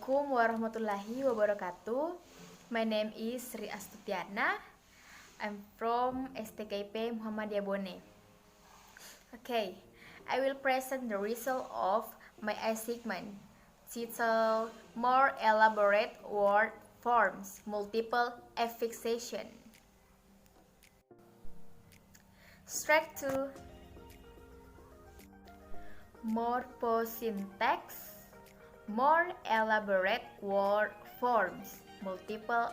Assalamualaikum warahmatullahi wabarakatuh. My name is Sri Astutiana. I'm from STKP Muhammadiyah Bone. Okay, I will present the result of my assignment titled More Elaborate Word Forms Multiple Affixation. Straight to morphosyntax. More elaborate word forms, multiple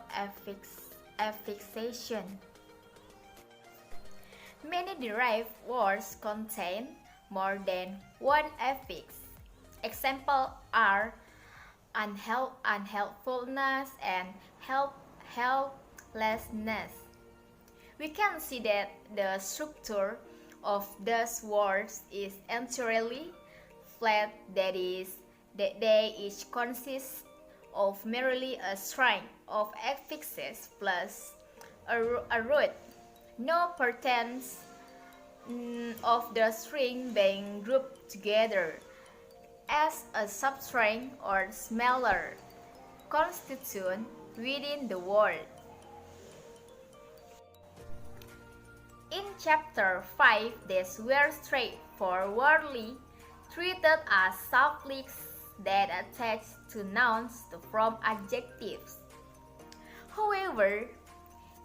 affixation. Many derived words contain more than one affix. Examples are unhelpfulness and helplessness. We can see that the structure of those words is entirely flat, that is, that they each consist of merely a string of affixes plus a root. No parts of the string being grouped together as a substring or smaller constituent within the word. In chapter 5, these were straightforwardly treated as suffixes that attach to nouns from adjectives. However,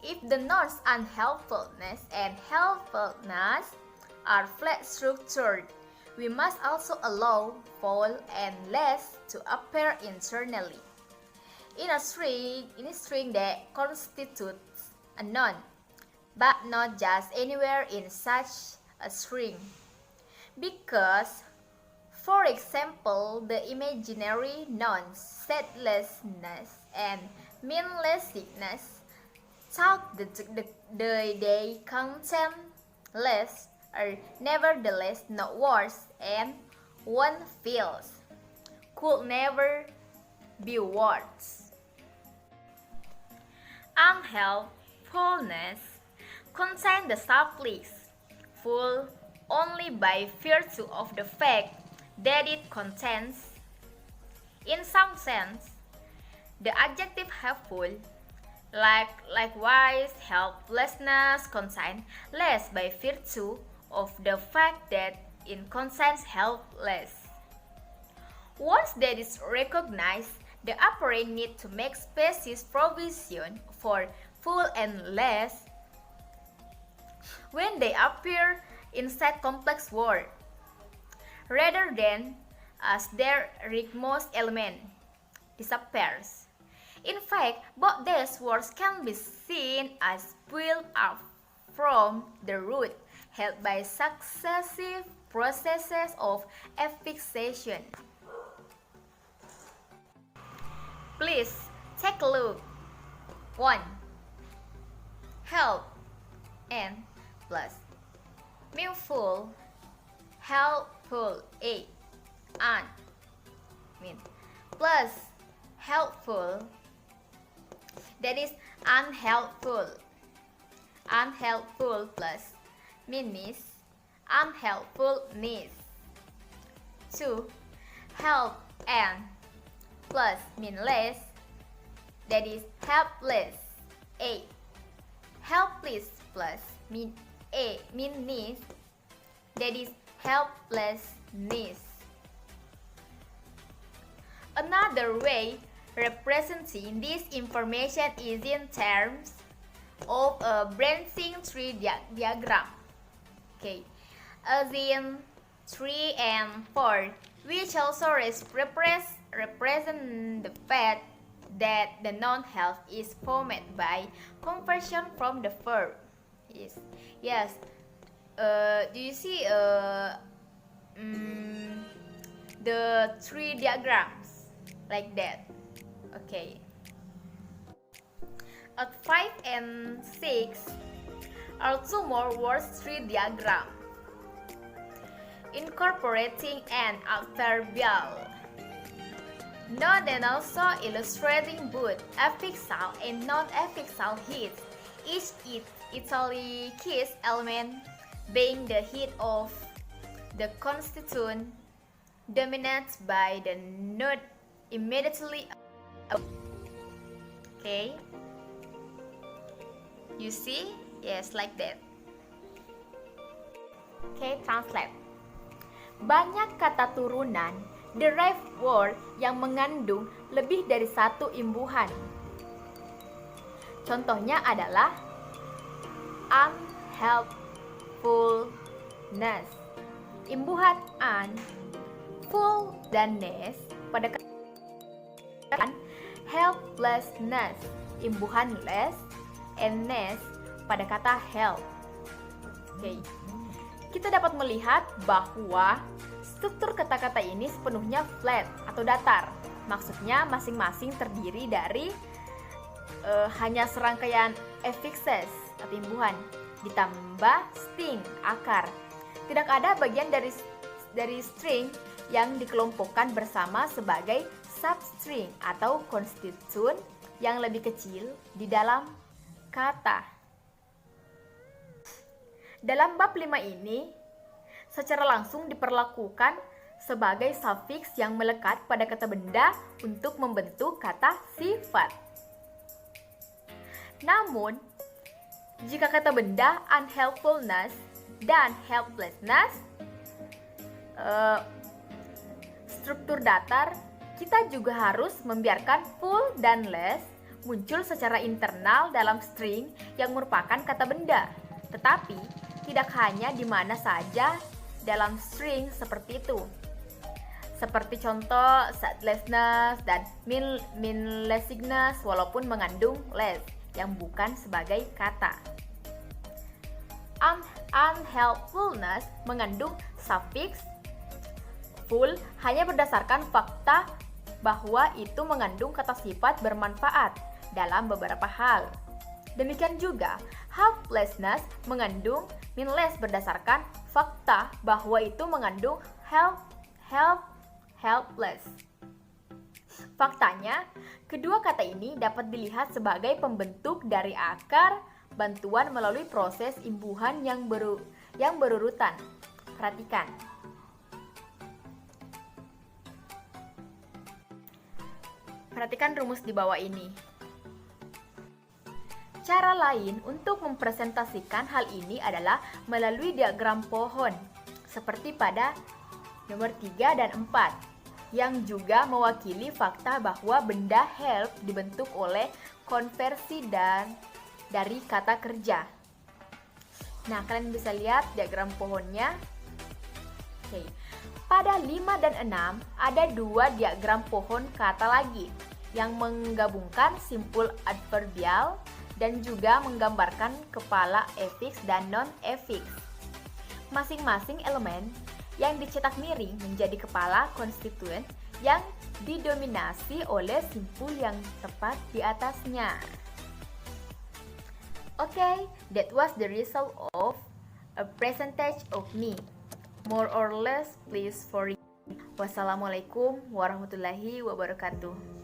if the nouns unhelpfulness and helpfulness are flat structured, we must also allow full and less to appear internally in a string that constitutes a noun, but not just anywhere in such a string. Because, for example, the imaginary nouns sadlessness and meaninglessness thought they contain less are nevertheless not worse, and one feels could never be worse. Unhelpfulness contains the suffix full only by virtue of the fact that it contains, in some sense, the adjective helpful. Likewise, helplessness contains less by virtue of the fact that it contains helpless. Once that is recognized, the apparent need to make species provision for full and less when they appear inside complex words, rather than as their rightmost element disappears. In fact, both these words can be seen as built up from the root, held by successive processes of affixation. Please take a look. 1. Help and plus meaningful, helpful, plus helpful, that is unhelpful plus meanness, unhelpfulness. 2. Help and plus meaningless, that is helpless. 8. Helpless plus meanness, that is helplessness. Another way representing this information is in terms of a branching tree diagram. Okay, as in 3 and 4, which also represent the fact that the noun help is formed by conversion from the verb. Yes. Do you see the three diagrams like that? Okay. At 5 and 6 are two more words tree diagram incorporating an adverbial note and also illustrating both affixal and non-affixal hits, each italic element being the hit of the constituent dominated by the note immediately. Okay, you see? Yes, like that. Okay, translate. Banyak kata turunan derived word yang mengandung lebih dari satu imbuhan. Contohnya adalah unhelpfulness. Imbuhan un, full dan ness pada kata helplessness. Imbuhan less and ness pada kata help. Oke. Kita dapat melihat bahwa struktur kata-kata ini sepenuhnya flat atau datar. Maksudnya masing-masing terdiri dari hanya serangkaian affixes atau imbuhan ditambah sting akar. Tidak ada bagian dari string yang dikelompokkan bersama sebagai substring atau konstituen yang lebih kecil di dalam kata. Dalam bab 5 ini secara langsung diperlakukan sebagai suffix yang melekat pada kata benda untuk membentuk kata sifat. Namun, jika kata benda unhelpfulness dan helplessness struktur datar, kita juga harus membiarkan full dan less muncul secara internal dalam string yang merupakan kata benda. Tetapi, tidak hanya di mana saja dalam string seperti itu. Seperti contoh sadlessness dan meaninglessness walaupun mengandung less yang bukan sebagai kata. Unhelpfulness mengandung suffix full hanya berdasarkan fakta bahwa itu mengandung kata sifat bermanfaat dalam beberapa hal. Demikian juga, helplessness mengandung meaningless berdasarkan fakta bahwa itu mengandung helpless. Faktanya, kedua kata ini dapat dilihat sebagai pembentuk dari akar bantuan melalui proses imbuhan yang berurutan. Perhatikan. Perhatikan rumus di bawah ini. Cara lain untuk mempresentasikan hal ini adalah melalui diagram pohon, seperti pada nomor 3 dan 4, yang juga mewakili fakta bahwa benda help dibentuk oleh konversi dari kata kerja. Nah, kalian bisa lihat diagram pohonnya. Oke. Pada 5 dan 6 ada dua diagram pohon kata lagi yang menggabungkan simpul adverbial dan juga menggambarkan kepala affix dan non-affix. Masing-masing elemen yang dicetak miring menjadi kepala konstituen yang didominasi oleh simpul yang tepat di atasnya. Okay, that was the result of a percentage of me. More or less, please forgive. Wassalamualaikum warahmatullahi wabarakatuh.